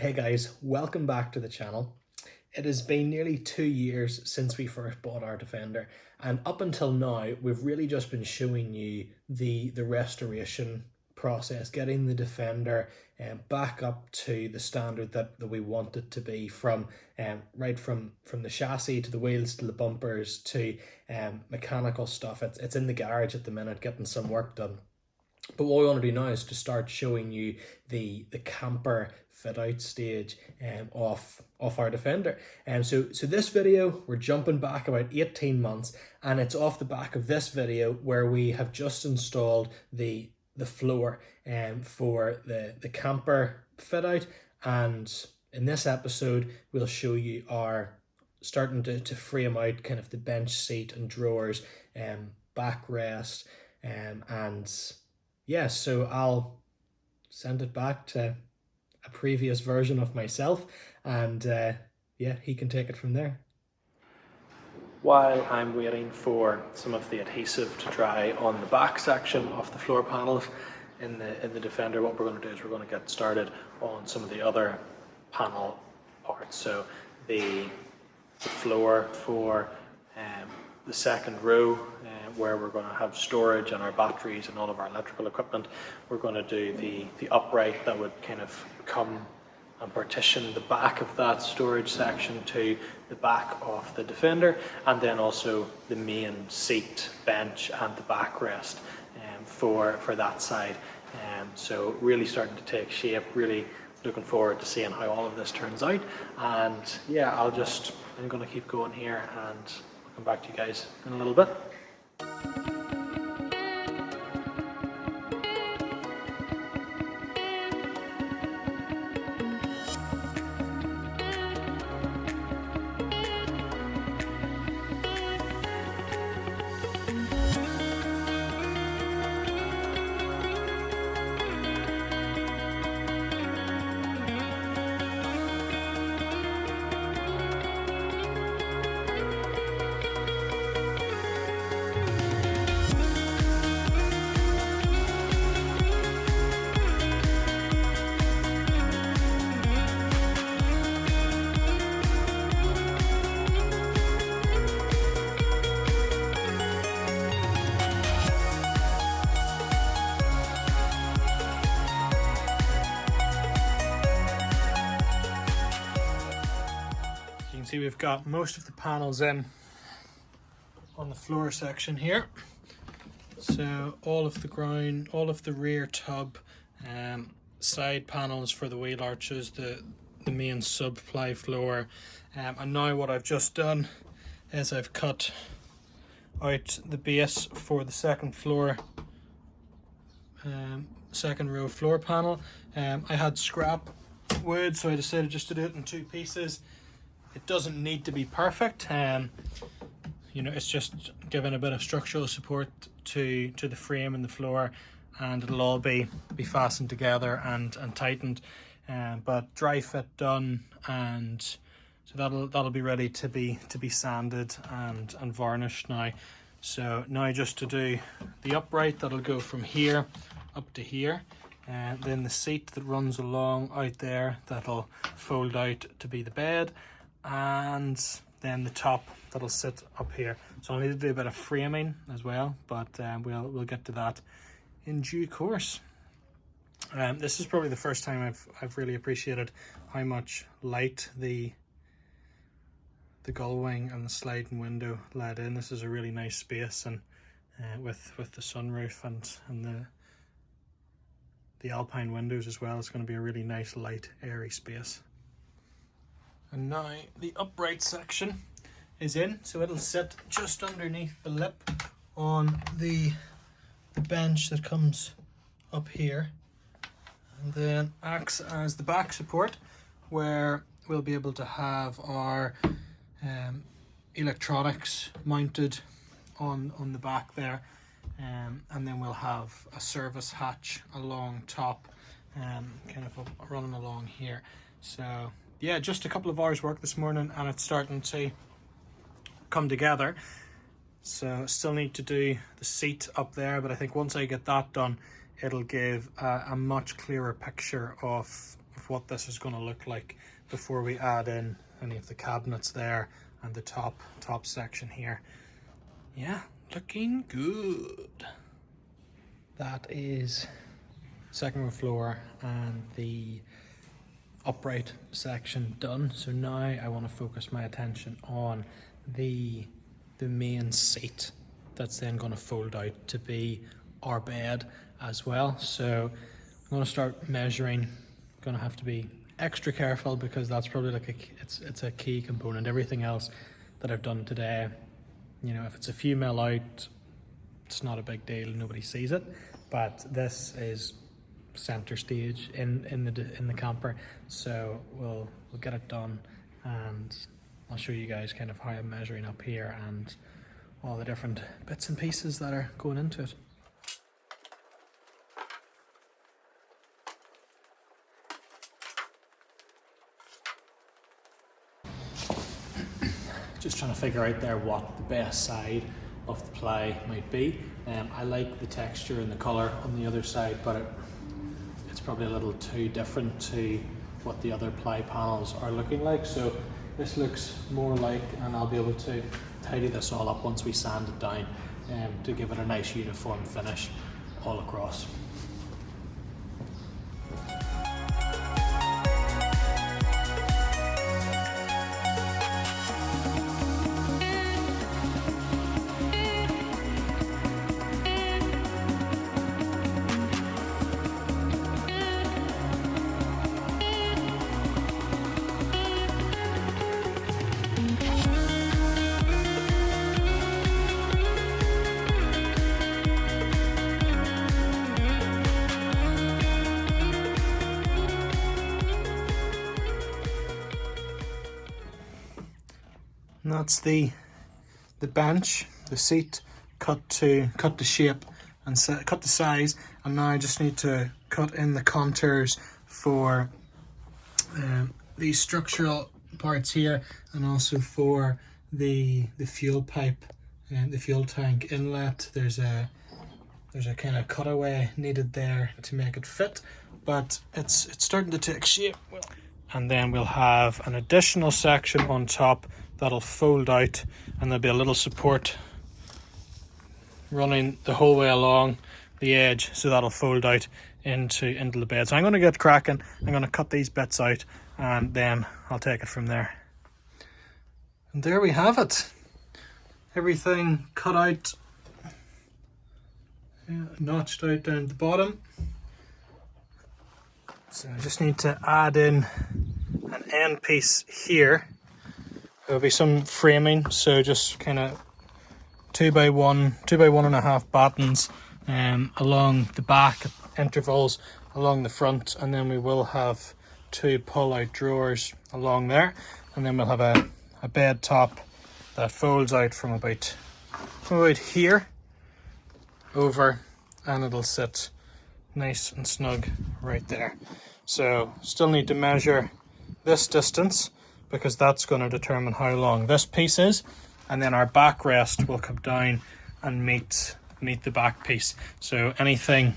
Hey guys, welcome back to the channel. It has been nearly 2 years since we first bought our Defender, and up until now we've really just been showing you the restoration process, getting the Defender back up to the standard that we want it to be, from right from the chassis to the wheels to the bumpers to mechanical stuff. It's in the garage at the minute getting some work done. But what we want to do now is to start showing you the camper fit out stage of our Defender. So this video, we're jumping back about 18 months, and it's off the back of this video where we have just installed the floor for the camper fit out. And in this episode we'll show you our starting to frame out kind of the bench seat and drawers, backrest, and yeah, so I'll send it back to a previous version of myself, and yeah, he can take it from there. While I'm waiting for some of the adhesive to dry on the back section of the floor panels in the Defender, what we're going to do is we're going to get started on some of the other panel parts. So the floor for the second row, where we're going to have storage and our batteries and all of our electrical equipment. We're going to do the upright that would kind of come and partition the back of that storage section to the back of the Defender, and then also the main seat, bench and the backrest for that side. So really starting to take shape, really looking forward to seeing how all of this turns out. And yeah, I'm going to keep going here and I'll come back to you guys in a little bit. See, we've got most of the panels in on the floor section here. So all of the ground, all of the rear tub, side panels for the wheel arches, the main sub-ply floor. And now what I've just done is I've cut out the base for the second floor, second row floor panel. I had scrap wood, so I decided just to do it in two pieces. It doesn't need to be perfect, you know, it's just giving a bit of structural support to the frame and the floor, and it'll all be fastened together and tightened. But dry fit done, and so that'll be ready to be sanded and varnished now. So now just to do the upright, that'll go from here up to here, and then the seat that runs along out there, that'll fold out to be the bed, and then the top that'll sit up here. So I need to do a bit of framing as well, but we'll get to that in due course. This is probably the first time I've really appreciated how much light the gull wing and the sliding window let in. This is a really nice space, and with the sunroof and the alpine windows as well, it's going to be a really nice light airy space. And now the upright section is in, so it'll sit just underneath the lip on the bench that comes up here, and then acts as the back support, where we'll be able to have our electronics mounted on the back there, and then we'll have a service hatch along top, kind of running along here. So yeah, just a couple of hours work this morning, and it's starting to come together. So still need to do the seat up there, but I think once I get that done, it'll give a much clearer picture of of what this is going to look like before we add in any of the cabinets there and the top section here. Yeah, looking good. That is second row floor and the upright section done. So now I want to focus my attention on the main seat that's then going to fold out to be our bed as well. So I'm going to start measuring. I'm going to have to be extra careful because that's probably like it's a key component. Everything else that I've done today, you know, if it's a few mil out, it's not a big deal, nobody sees it. But this is center stage in the camper, so we'll get it done, and I'll show you guys kind of how I'm measuring up here and all the different bits and pieces that are going into it. Just trying to figure out there what the best side of the ply might be. I like the texture and the colour on the other side, but it's probably a little too different to what the other ply panels are looking like. So this looks more like, and I'll be able to tidy this all up once we sand it down to give it a nice uniform finish all across. And that's the bench, the seat cut to shape and cut to size, and now I just need to cut in the contours for these structural parts here, and also for the fuel pipe and the fuel tank inlet. There's a kind of cutaway needed there to make it fit, but it's starting to take shape. And then we'll have an additional section on top that'll fold out, and there'll be a little support running the whole way along the edge, so that'll fold out into the bed. So I'm going to get cracking. I'm going to cut these bits out, and then I'll take it from there. And there we have it. Everything cut out, notched out down the bottom. So I just need to add in an end piece here. There'll be some framing, so just kind of 2 by 1.5 battens along the back, intervals along the front, and then we will have 2 pull-out drawers along there, and then we'll have a bed top that folds out from about here over, and it'll sit nice and snug right there. So still need to measure this distance, because that's going to determine how long this piece is, and then our backrest will come down and meet the back piece. So anything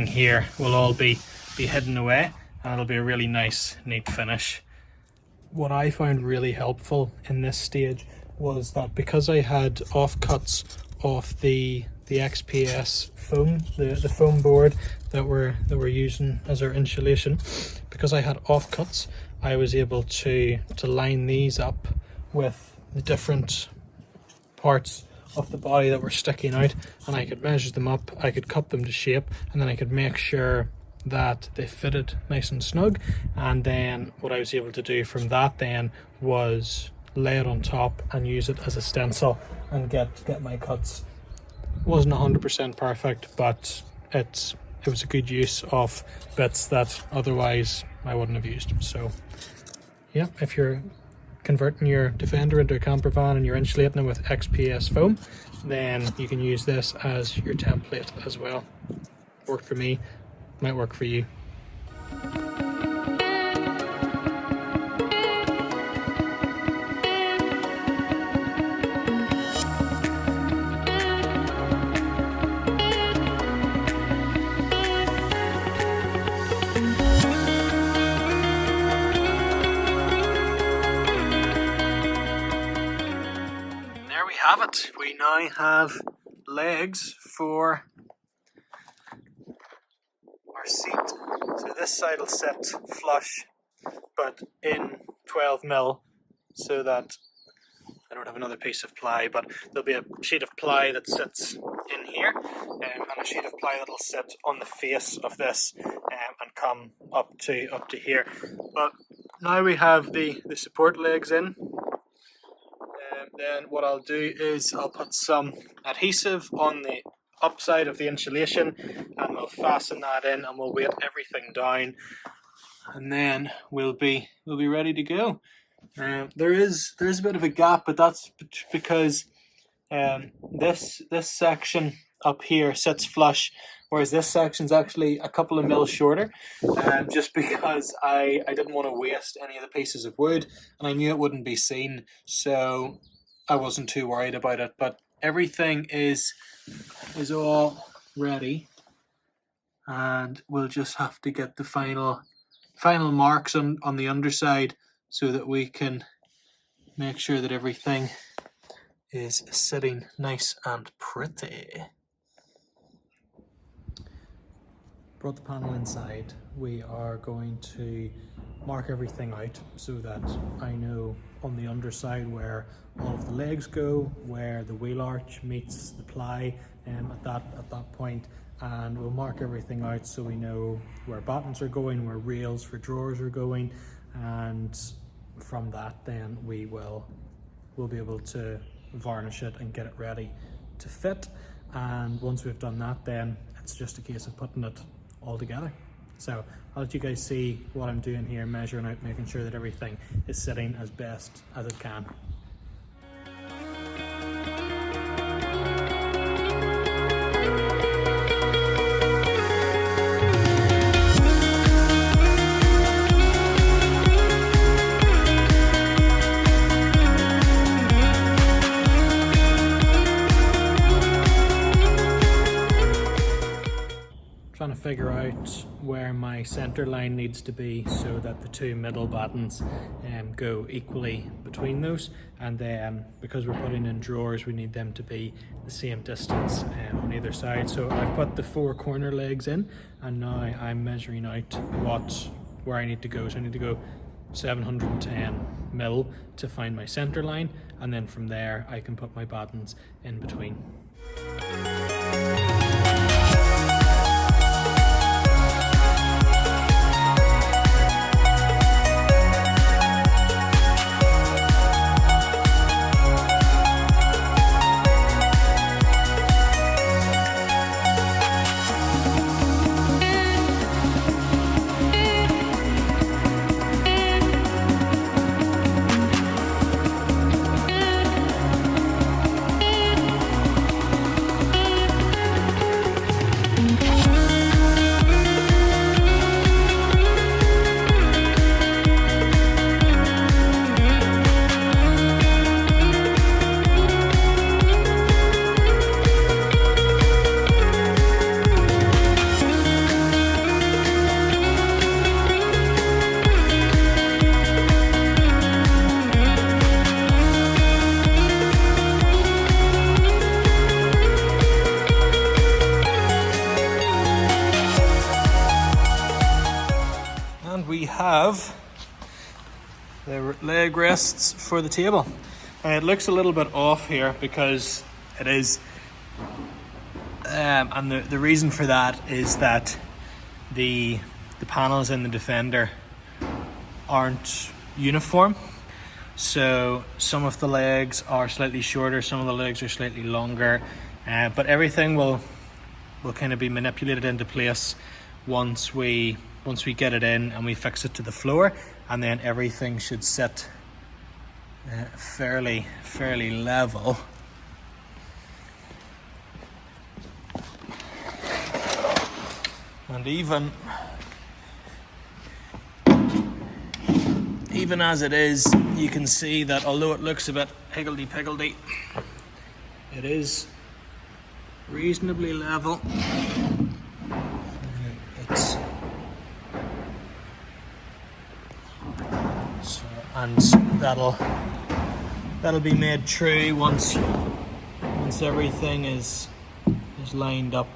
here will all be hidden away, and it'll be a really nice, neat finish. What I found really helpful in this stage was that because I had offcuts off the XPS foam, the foam board that we're using as our insulation, because I had offcuts, I was able to line these up with the different parts of the body that were sticking out, and I could measure them up, I could cut them to shape, and then I could make sure that they fitted nice and snug. And then what I was able to do from that then was lay it on top and use it as a stencil and get my cuts. Wasn't 100% perfect, but it was a good use of bits that otherwise I wouldn't have used. So yeah, if you're converting your Defender into a camper van and you're insulating it with XPS foam, then you can use this as your template as well. Worked for me, might work for you. we have it. We now have legs for our seat. So this side will sit flush, but in 12mm, so that I don't have another piece of ply, but there'll be a sheet of ply that sits in here, and a sheet of ply that'll sit on the face of this and come up to here. But now we have the support legs in. Then what I'll do is I'll put some adhesive on the upside of the insulation, and we'll fasten that in, and we'll weight everything down, and then we'll be ready to go. There is a bit of a gap, but that's because this section up here sits flush, whereas this section's actually a couple of mil shorter, just because I didn't want to waste any of the pieces of wood, and I knew it wouldn't be seen, so I wasn't too worried about it. But everything is all ready, and we'll just have to get the final marks on the underside, so that we can make sure that everything is sitting nice and pretty. Brought the panel inside. We are going to mark everything out so that I know on the underside where all of the legs go, where the wheel arch meets the ply at that point, and we'll mark everything out so we know where battens are going, where rails for drawers are going, and from that then we'll be able to varnish it and get it ready to fit. And once we've done that, then it's just a case of putting it all together. So I'll let you guys see what I'm doing here, measuring out, making sure that everything is sitting as best as it can. Trying to figure out where my center line needs to be so that the two middle battens go equally between those, and then because we're putting in drawers we need them to be the same distance on either side. So I've put the 4 corner legs in, and now I'm measuring out where I need to go. So I need to go 710mm to find my center line, and then from there I can put my battens in between. We have the leg rests for the table. It looks a little bit off here because it is, and the reason for that is that the panels in the Defender aren't uniform. So some of the legs are slightly shorter, some of the legs are slightly longer, but everything will kind of be manipulated into place once we get it in and we fix it to the floor, and then everything should sit fairly level. And even as it is, you can see that although it looks a bit higgledy-piggledy, it is reasonably level. And that'll that'll be made true once everything is lined up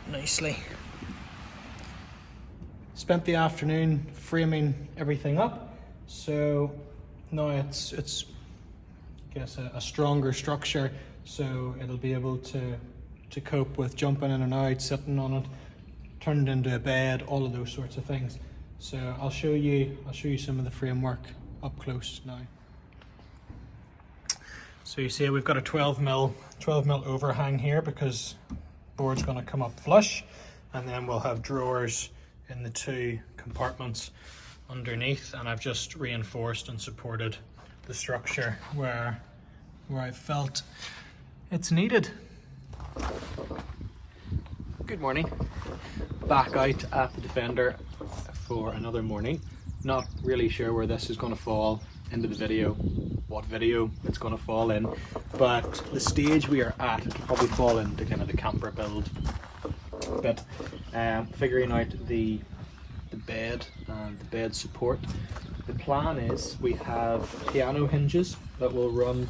nicely. Spent the afternoon framing everything up, so now it's I guess a stronger structure, so it'll be able to cope with jumping in and out, sitting on it, turn it into a bed, all of those sorts of things. So I'll show you some of the framework up close now. So you see we've got a 12 mil overhang here because board's going to come up flush, and then we'll have drawers in the 2 compartments underneath, and I've just reinforced and supported the structure where I felt it's needed. Good morning. Back out at the Defender for another morning. Not really sure where this is going to fall into the video, what video it's going to fall in, but the stage we are at, it'll probably fall into kind of the camper build bit. Figuring out the bed and the bed support. The plan is we have piano hinges that will run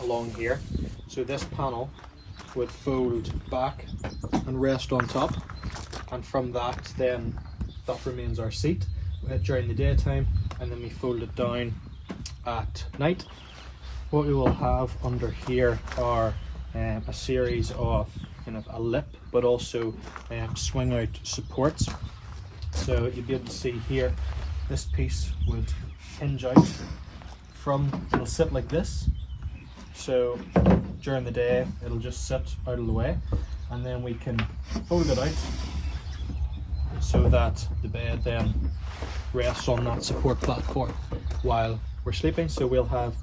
along here, so this panel would fold back and rest on top, and from that then that remains our seat during the daytime, and then we fold it down at night. What we will have under here are a series of kind of a lip but also swing out supports. So you'll be able to see here, this piece would hinge out it'll sit like this, so during the day it'll just sit out of the way, and then we can fold it out so that the bed then rests on that support platform while we're sleeping. So we'll have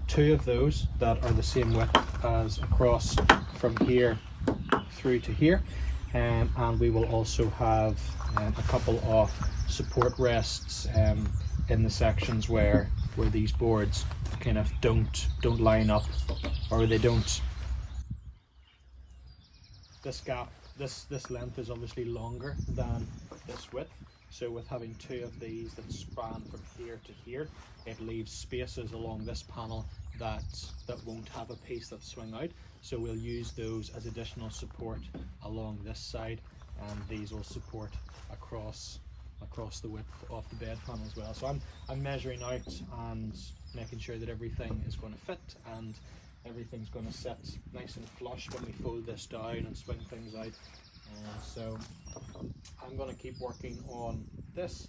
2 of those that are the same width as across from here through to here, and we will also have a couple of support rests in the sections where these boards kind of don't line up, or they don't. This gap, this length is obviously longer than this width, so with having 2 of these that span from here to here, it leaves spaces along this panel that won't have a piece that swing out, so we'll use those as additional support along this side, and these will support across the width of the bed panel as well. So I'm measuring out and making sure that everything is going to fit and everything's going to sit nice and flush when we fold this down and swing things out. So I'm going to keep working on this,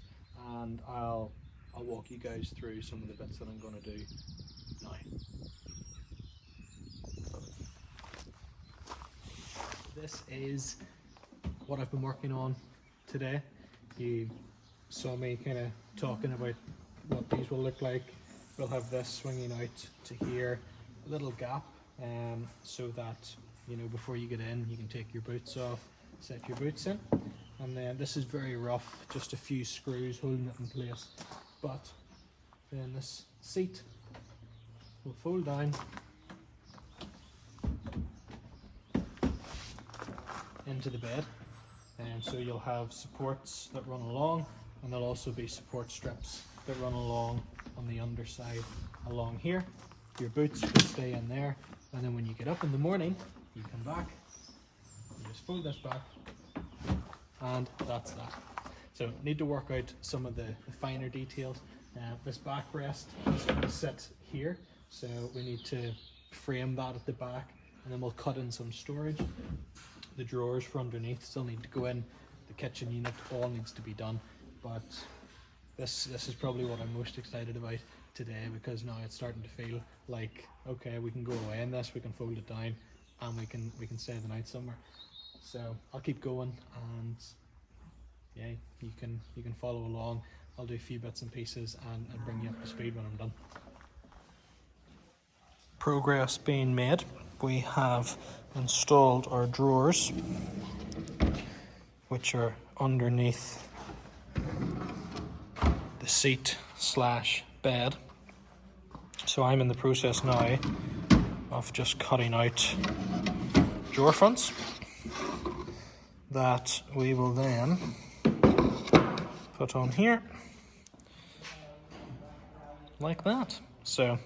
and I'll walk you guys through some of the bits that I'm going to do now. This is what I've been working on today. You saw me kind of talking about what these will look like. We'll have this swinging out to here, a little gap, so that, you know, before you get in you can take your boots off, set your boots in, and then this is very rough, just a few screws holding it in place. But then this seat will fold down into the bed, and so you'll have supports that run along, and there'll also be support strips that run along on the underside along here. Your boots will stay in there, and then when you get up in the morning you come back, you just fold this back, and that's that. So need to work out some of the finer details. This backrest is going to sit here, so we need to frame that at the back, and then we'll cut in some storage. The drawers for underneath still need to go in, the kitchen unit all needs to be done, but this is probably what I'm most excited about today, because now it's starting to feel like, okay, we can go away in this, we can fold it down, and we can stay the night somewhere. So I'll keep going, and yeah, you can follow along. I'll do a few bits and pieces and bring you up to speed when I'm done. Progress being made. We have installed our drawers, which are underneath the seat / bed. So I'm in the process now of just cutting out drawer fronts that we will then put on here, like that. So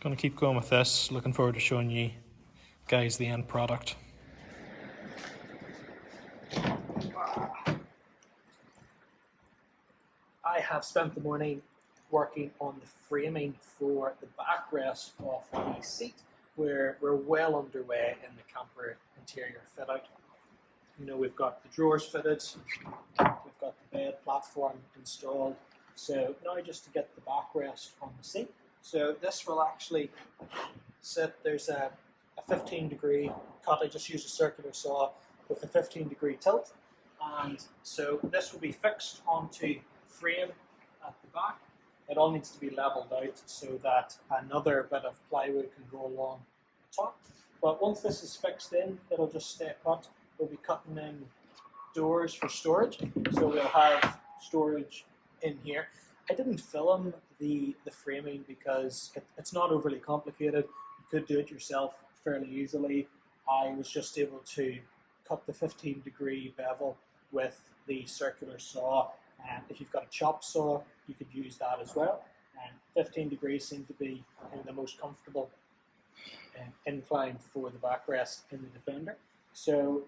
gonna keep going with this. Looking forward to showing you guys the end product. I have spent the morning working on the framing for the backrest of the seat. We're well underway in the camper interior fit out. You know, we've got the drawers fitted, we've got the bed platform installed. So now just to get the backrest on the seat. So this will actually sit, there's a 15-degree cut. I just used a circular saw with a 15-degree tilt. And so this will be fixed onto frame at the back. It all needs to be leveled out so that another bit of plywood can go along the top. But once this is fixed in, it'll just stay put. We'll be cutting in doors for storage. So we'll have storage in here. I didn't film the framing because it's not overly complicated. You could do it yourself fairly easily. I was just able to cut the 15-degree bevel with the circular saw. And if you've got a chop saw, you could use that as well. And 15 degrees seemed to be the most comfortable incline for the backrest in the Defender. So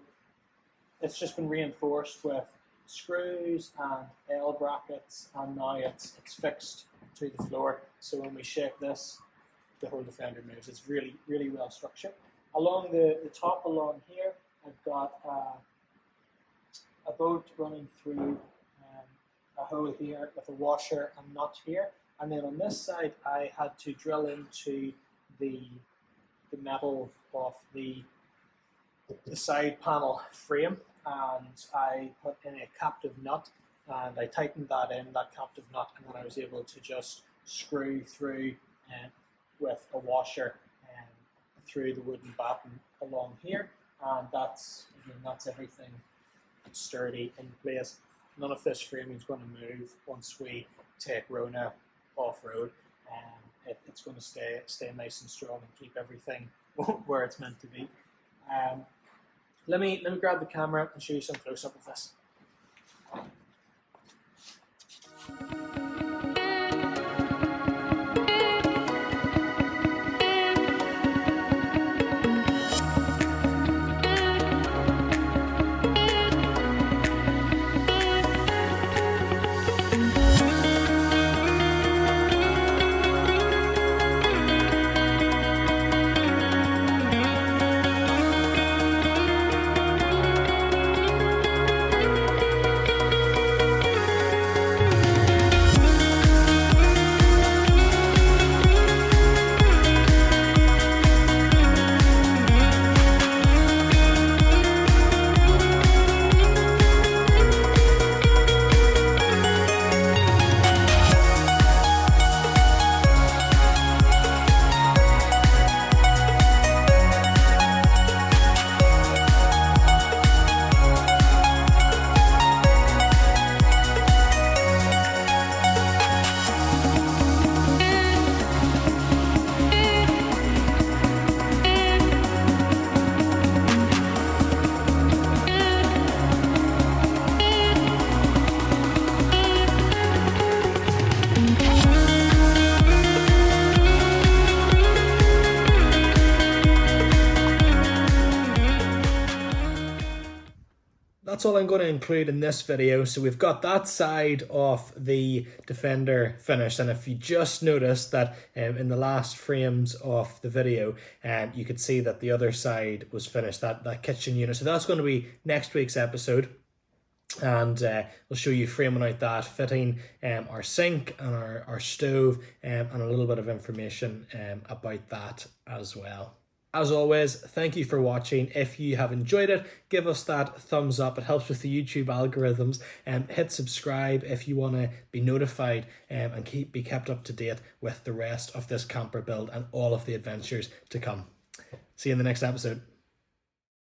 it's just been reinforced with screws and L brackets, and now it's fixed to the floor. So when we shake this, the whole Defender moves. It's really, really well structured. Along the top along here, I've got a bolt running through a hole here with a washer and nut here, and then on this side I had to drill into the metal of the side panel frame, and I put in a captive nut and I tightened that captive nut, and then I was able to just screw through with a washer through the wooden batten along here, and that's everything sturdy in place. None of this framing is going to move once we take Rona off-road, and it's going to stay nice and strong and keep everything where it's meant to be. Let me grab the camera and show you some close-up of this. That's all I'm going to include in this video. So we've got that side of the Defender finished, and if you just noticed that in the last frames of the video, you could see that the other side was finished, that kitchen unit. So that's going to be next week's episode, and we'll show you framing out that, fitting our sink and our stove, and a little bit of information about that as well. As always, thank you for watching. If you have enjoyed it, give us that thumbs up. It helps with the YouTube algorithms. Hit subscribe if you want to be notified and be kept up to date with the rest of this camper build and all of the adventures to come. See you in the next episode.